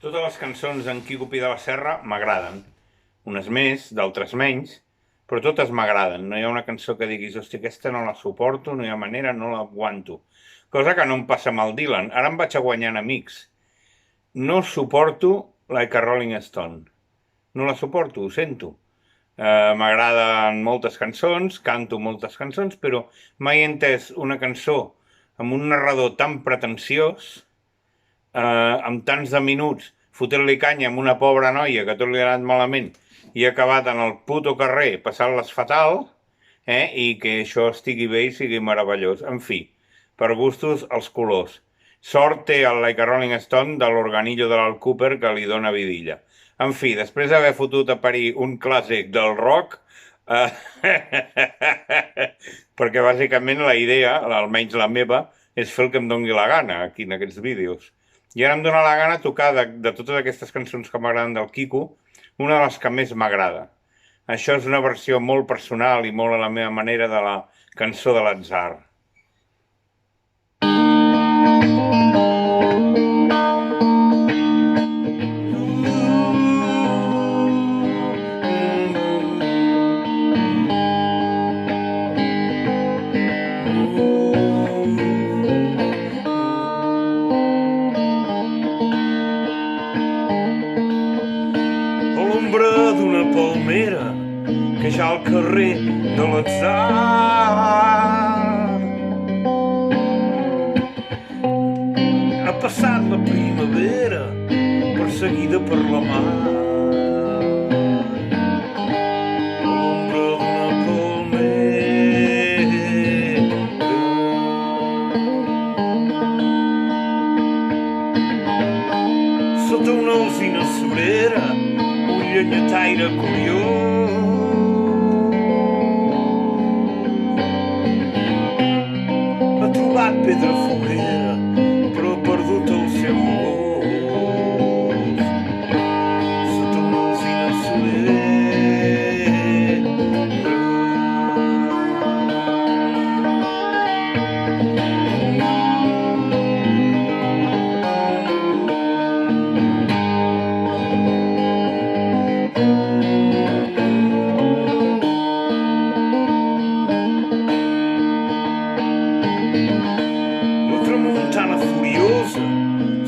Totes les cançons d'en Quico Pi de la Serra m'agraden. Unes més, d'altres menys, però totes m'agraden. No hi ha una cançó que diguis, hòstia, aquesta no la suporto, no hi ha manera, no l'aguanto. Cosa que no em passa amb el Dylan. Ara em vaig a guanyant amics. No suporto Like a Rolling Stone. No la suporto, ho sento. M'agraden moltes cançons, canto moltes cançons, però mai he entès una cançó amb un narrador tan pretensiós, amb tants de minuts, fotent-li canya amb una pobra noia que tot li ha anat malament i ha acabat en el puto carrer passant-les fatal, i que això estigui bé i sigui meravellós. En fi, per gustos, els colors. Sort té el Like a Rolling Stone de l'organillo de l'Al Cooper que li dona vidilla. En fi, després d'haver fotut a parir un clàssic del rock, perquè bàsicament la idea, almenys la meva, és fer el que em doni la gana aquí en aquests vídeos. I ara em dóna la gana tocar de totes aquestes cançons que m'agraden del Quico, una de les que més m'agrada. Això és una versió molt personal i molt a la meva manera de la cançó de l'atzar. D'una palmera que ja al carrer de l'atzar ha passat la primavera perseguida per la mar. A l'ombra d'una palmera sota una alzina sobrera llenyataire curiós ha trobat pedra foguera però ha perdut el seu gos sota una alzina sobrera.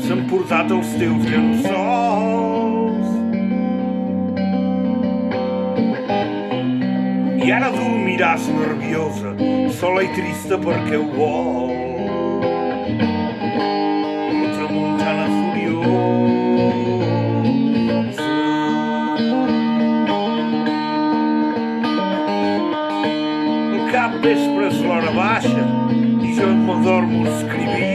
S'ha emportat els teus llençols i ara dormiràs nerviosa, sola i trista perquè ho vols. La tramuntana furiosa al cap vespre és l'hora baixa i jo m'adormo escrivint.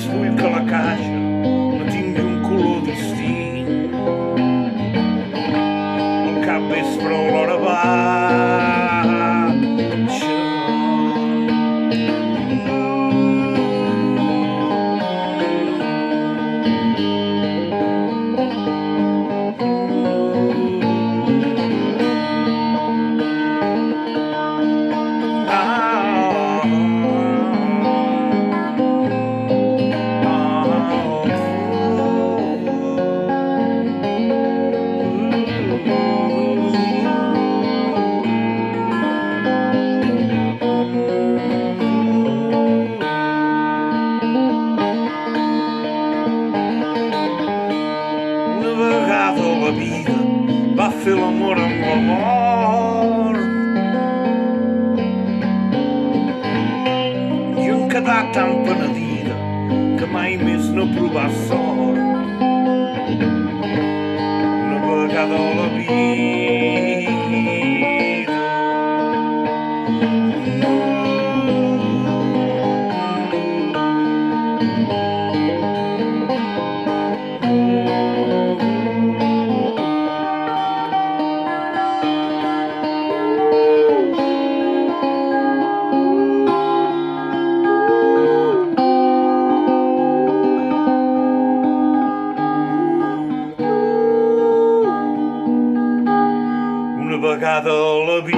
Vull que la caixa no tingui un color distint. Al capvespre o l'hora baixa la vida va fer l'amor amb la mort i em quedà tan penedida que mai més no provar sort. Una vegada a la vida vegada a la vida